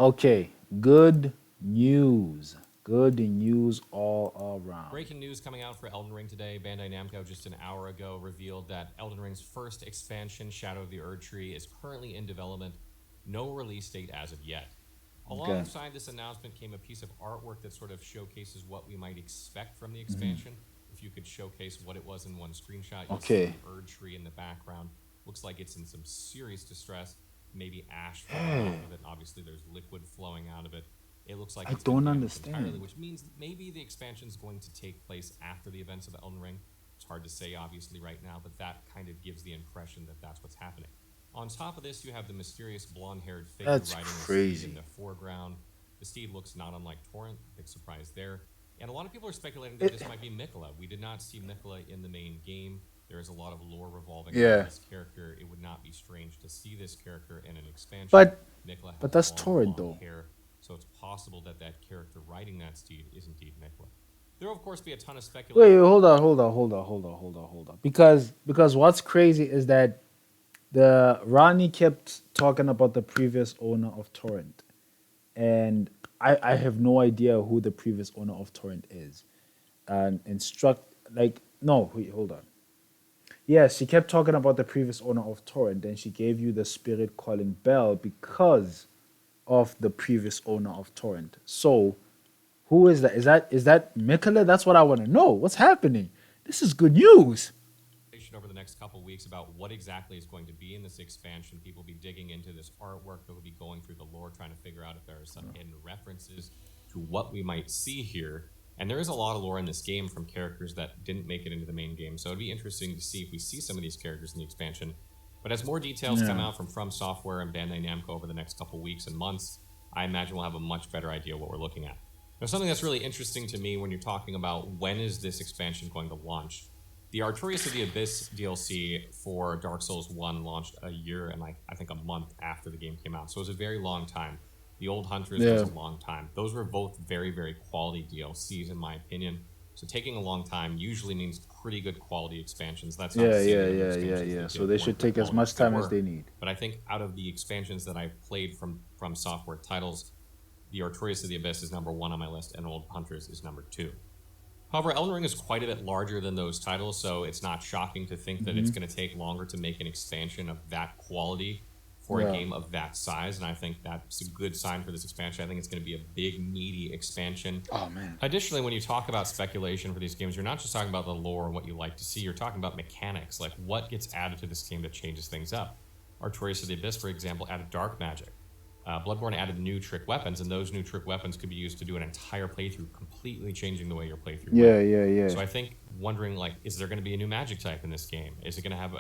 Okay, good news. Good news all around. Breaking news coming out for Elden Ring today. Bandai Namco just an hour ago revealed that Elden Ring's first expansion, Shadow of the Erdtree, is currently in development. No release date as of yet. Okay. Alongside this announcement came a piece of artwork that sort of showcases what we might expect from the expansion. If you could showcase what it was in one screenshot, you'll see Okay. the Erdtree in the background. Looks like it's in some serious distress, maybe ash falling Hey, off of it. Obviously, there's liquid flowing out of it. It looks like I it's been don't damaged entirely, understand. which means maybe the expansion is going to take place after the events of Elden Ring. It's hard to say, obviously, right now, but that kind of gives the impression that that's what's happening. On top of this, you have the mysterious blonde haired figure That's riding a steed in crazy. the foreground. The steed looks not unlike Torrent, big surprise there. And a lot of people are speculating that It, this might be Mikola. We did not see Mikola in the main game. There is a lot of lore revolving around yeah, this character. It would not be strange to see this character in an expansion. but Mikola but has that's long torrid blonde though. hair, so it's possible that that character riding that steed is indeed Mikola. There will, of course, be a ton of speculation. Hold on, hold on. Because what's crazy is that the Ronnie kept talking about the previous owner of Torrent, and I have no idea who the previous owner of Torrent is. And instruct like no, wait, hold on. Yes, she kept talking about the previous owner of Torrent, and she gave you the spirit calling bell because of the previous owner of Torrent. So, who is that? Is that Mikola? That's what I want to know. What's happening? This is good news. Over the next couple of weeks about what exactly is going to be in this expansion. People will be digging into this artwork. They'll be going through the lore, trying to figure out if there are some hidden references to what we might see here. And there is a lot of lore in this game from characters that didn't make it into the main game. So it'd be interesting to see if we see some of these characters in the expansion. But as more details come Yeah. out from Software and Bandai Namco over the next couple of weeks and months, I imagine we'll have a much better idea what we're looking at. Now, something that's really interesting to me when you're talking about when is this expansion going to launch. The Artorias of the Abyss DLC for Dark Souls 1 launched a year and I think a month after the game came out. So it was a very long time. The Old Hunters was Yeah. a long time. Those were both very, very quality DLCs in my opinion. So taking a long time usually means pretty good quality expansions. That's not to say the other expansions they So did they should weren't good take as quality, much because they time as were. they need. But I think out of the expansions that I've played from software titles, the Artorias of the Abyss is number one on my list, and Old Hunters is number two. However, Elden Ring is quite a bit larger than those titles, so it's not shocking to think that it's Hmm. going to take longer to make an expansion of that quality for a Yeah. game of that size, and I think that's a good sign for this expansion. I think it's going to be a big, meaty expansion. Oh man. Additionally, when you talk about speculation for these games, you're not just talking about the lore and what you like to see, you're talking about mechanics, like what gets added to this game that changes things up. Artorias of the Abyss, for example, added dark magic. Bloodborne added new trick weapons, and those new trick weapons could be used to do an entire playthrough, completely changing the way your playthrough went. Yeah. So I think wondering like, is there going to be a new magic type in this game? Is it going to have,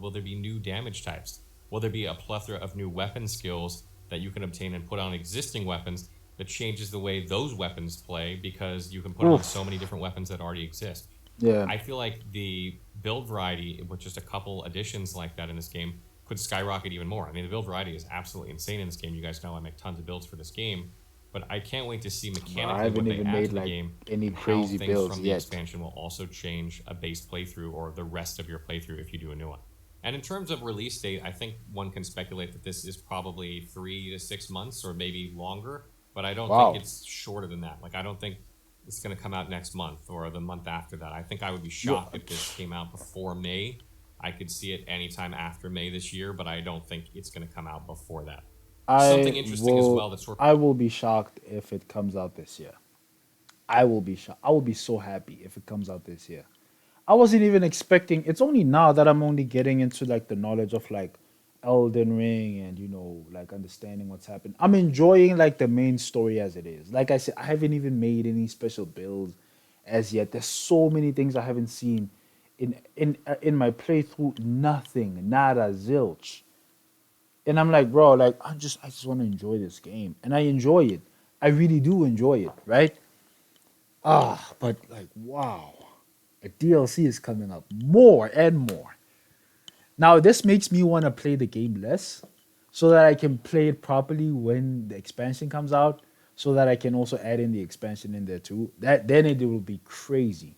will there be new damage types? Will there be a plethora of new weapon skills that you can obtain and put on existing weapons that changes the way those weapons play because you can put on so Oof. many different weapons that already exist? Yeah. I feel like the build variety with just a couple additions like that in this game could skyrocket even more. I mean, the build variety is absolutely insane in this game. You guys know I make tons of builds for this game, but I can't wait to see Bro, I mechanically what haven't they even add made to the like game any and how crazy things builds from the yet. expansion will also change a base playthrough or the rest of your playthrough if you do a new one. And in terms of release date, I think one can speculate that this is probably 3 to 6 months or maybe longer, but I don't think Wow. it's shorter than that. Like, I don't think it's going to come out next month or the month after that. I think I would be Yeah. shocked if this came out before May. I could see it anytime after May this year, but I don't think it's going to come out before that. Something interesting as well that's sort I will be shocked if it comes out this year. I will be shocked. I will be so happy if it comes out this year. I wasn't even expecting. It's only now that I'm only getting into like the knowledge of like Elden Ring and like understanding what's happened. I'm enjoying like the main story as it is. Like I said, I haven't even made any special builds as yet. There's so many things I haven't seen in my playthrough. Nothing, nada, zilch. And I'm like, bro, like I just want to enjoy this game, and I enjoy it. I really do enjoy it, right? But like, wow, a DLC is coming up more and more. Now, this makes me want to play the game less so that I can play it properly when the expansion comes out, so that I can also add in the expansion in there too. That then it will be crazy.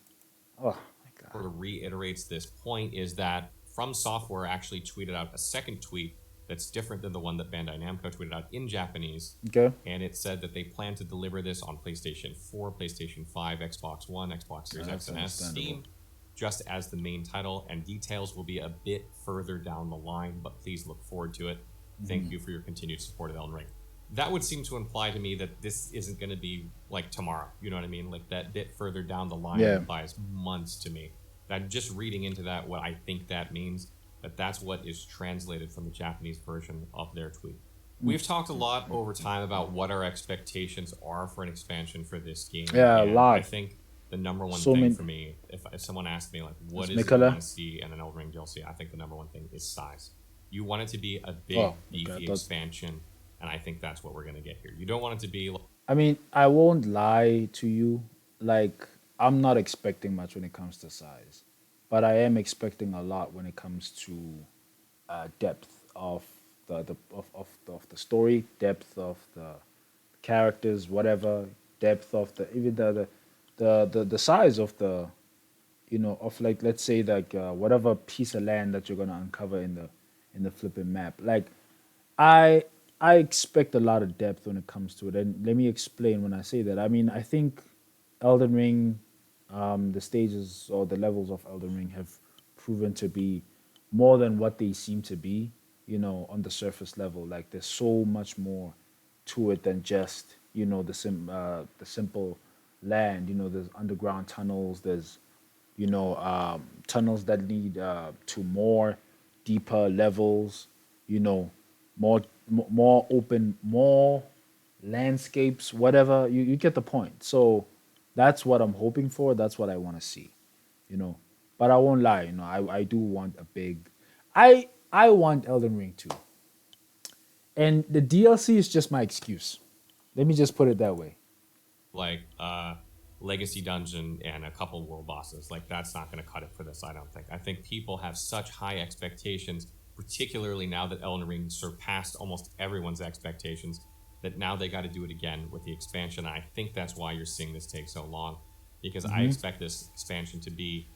Oh my god. of reiterates this point is that From Software actually tweeted out a second tweet that's different than the one that Bandai Namco tweeted out in Japanese. Okay. And it said that they plan to deliver this on PlayStation 4, PlayStation 5, Xbox One, Xbox Series X That's and S, understandable. Steam, just as the main title, and details will be a bit further down the line, but please look forward to it. Thank you for your continued support of Elden Ring. That would seem to imply to me that this isn't going to be like tomorrow. You know what I mean? Like that bit further down the line Yeah. implies months to me. That just reading into that, what I think that means, that's what is translated from the Japanese version of their tweet. We've talked a lot over time about what our expectations are for an expansion for this game, Yeah, a and I lot. think the number one So thing many. for me, if someone asked me like, what It's is it you want Mikala. to see in an Elden Ring DLC, I think the number one thing is size. You want it to be a big, Oh, okay. I beefy thought. expansion, and I think that's what we're gonna get here. You don't want it to be I mean, I won't lie to you. Like, I'm not expecting much when it comes to size, but I am expecting a lot when it comes to depth of the story, depth of the characters, whatever, depth of the even the size of the of like, let's say, like whatever piece of land that you're gonna uncover in the flipping map. Like, I I expect a lot of depth when it comes to it, and let me explain when I say that. I mean, I think Elden Ring, the stages or the levels of Elden Ring have proven to be more than what they seem to be. On the surface level, like there's so much more to it than just the simple land. There's underground tunnels. There's tunnels that lead to more deeper levels, you know, more open, more landscapes, whatever. You get the point. So that's what I'm hoping for. That's what I want to see, you know. But I won't lie, I do want a big. I want Elden Ring too, and the DLC is just my excuse. Let me just put it that way. like legacy dungeon and a couple world bosses. Like that's not going to cut it for this. I don't think. I think people have such high expectations, particularly now that Elden Ring surpassed almost everyone's expectations. That now they got to do it again with the expansion. I think that's why you're seeing this take so long, because I Hmm. expect this expansion to be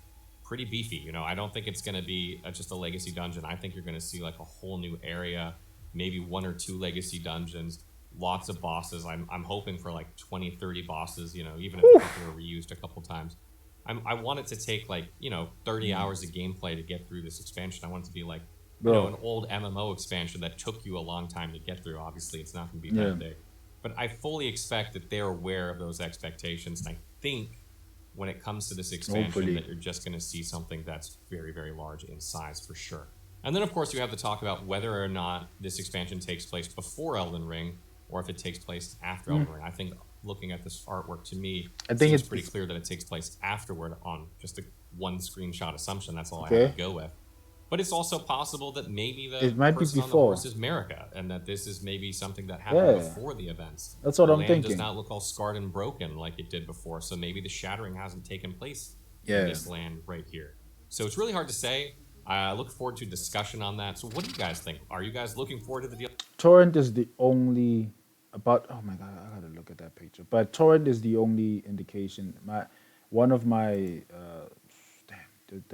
pretty beefy. I don't think it's going to be just a legacy dungeon. I think you're going to see like a whole new area, maybe one or two legacy dungeons, lots of bosses. I'm hoping for like 20, 30 bosses, even if a couple are reused a couple times. I want it to take like, 30 hours of gameplay to get through this expansion. I want it to be like, Bro. an old MMO expansion that took you a long time to get through. Obviously, it's not going to be Yeah. that big. But I fully expect that they're aware of those expectations. And I think when it comes to this expansion, Hopefully. that you're just going to see something that's very, very large in size for sure. And then, of course, you have to talk about whether or not this expansion takes place before Elden Ring or if it takes place after Mm. Elden Ring. I think looking at this artwork to me I think seems it's pretty clear that it takes place afterward on just a one screenshot assumption. That's all I have to okay. go with. But it's also possible that maybe the It might be person on the horse before. is America, and that this is maybe something that happened Yeah, before the events. that's what The I'm land does thinking. not look all scarred and broken like it did before, so maybe the shattering hasn't taken place in Yeah. this land right here. So it's really hard to say. I look forward to discussion on that. So what do you guys think? Are you guys looking forward to the deal? Torrent is the only about. Oh my god, I gotta look at that picture. But Torrent is the only indication. One of my damn.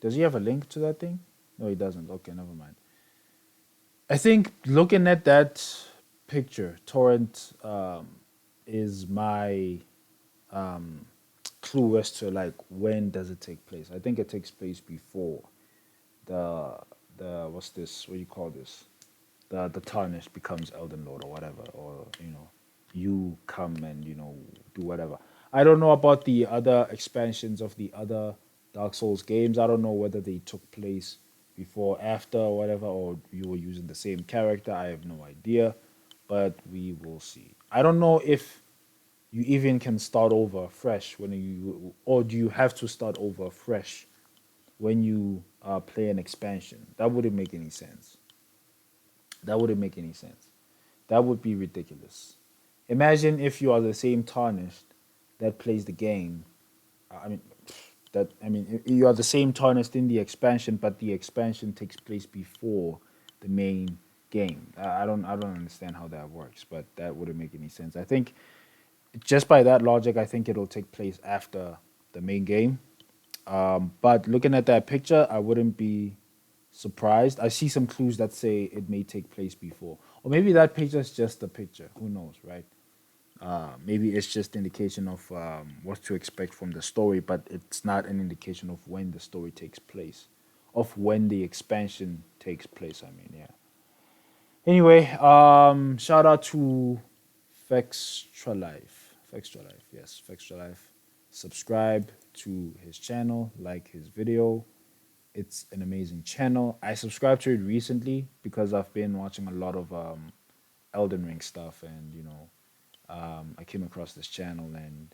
Does he have a link to that thing? No, he doesn't. Okay, never mind. I think looking at that picture, Torrent is my clue as to like when does it take place. I think it takes place before the what's this? What do you call this? The tarnished becomes Elden Lord or whatever, or you come and do whatever. I don't know about the other expansions of the other Dark Souls games. I don't know whether they took place before, after, or whatever, or you were using the same character. I have no idea, but we will see. I don't know if you even can start over fresh when you, or do you have to start over fresh when you play an expansion? That wouldn't make any sense. That wouldn't make any sense. That would be ridiculous. Imagine if you are the same tarnished that plays the game. I mean, you are the same tarnished in the expansion, but the expansion takes place before the main game. I don't understand how that works, but that wouldn't make any sense. I think just by that logic, I think it'll take place after the main game. But looking at that picture, I wouldn't be. surprised. I see some clues that say it may take place before, or maybe that picture is just a picture. Who knows, right? Maybe it's just indication of what to expect from the story, but it's not an indication of when the story takes place, of when the expansion takes place. I mean, yeah. Anyway, shout out to Fextra Life. Fextra Life, yes, Fextra Life. Subscribe to his channel, like his video. It's an amazing channel. I subscribed to it recently because I've been watching a lot of Elden Ring stuff, and I came across this channel, and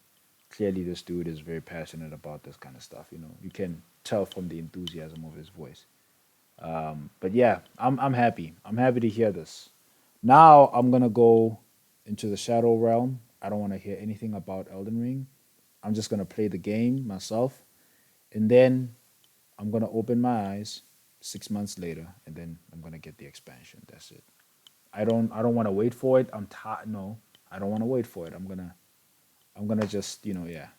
clearly this dude is very passionate about this kind of stuff. You can tell from the enthusiasm of his voice. But yeah, I'm happy. I'm happy to hear this. Now I'm gonna go into the Shadow Realm. I don't want to hear anything about Elden Ring. I'm just gonna play the game myself, and then I'm gonna open my eyes 6 months later, and then I'm gonna get the expansion. That's it. I don't want to wait for it. I'm tired. No, I don't want to wait for it. I'm gonna just yeah.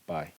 Bye.